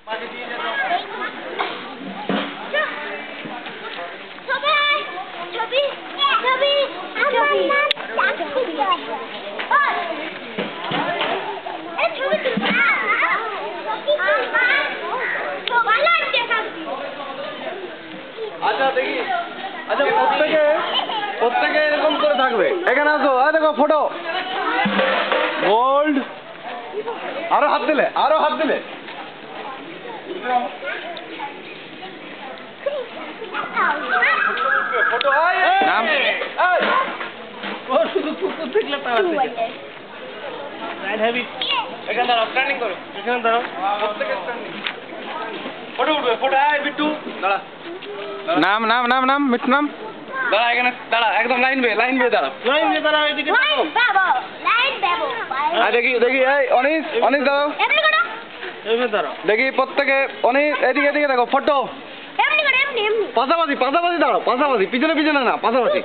আচ্ছা দেখি, আচ্ছা প্রত্যেকে এরকম করে থাকবে। এখানে আসো, দেখো ফটো গোল্ড। আরো হাত দিলে ফটো। শুধু কুকুর দেখলে তা এখানে দাঁড়াও, স্ট্যান্ডিং করো, এখানে দাঁড়াও, প্রত্যেকে স্ট্যান্ডিং। ফটো উঠবে, ফটো। বিট্টু দাঁড়া, নাম মিট্টু নাম দাঁড়া, এখানে দাঁড়া, একদম লাইন বে দাঁড়া, এদিকে দেখি এই অনিস দাঁড়াও, দেখি প্রত্যেকে অনিস এদিকে দেখো ফটো। পাশাপাশি দাঁড়াও, পাশাপাশি, পিছনে না, পাশাপাশি।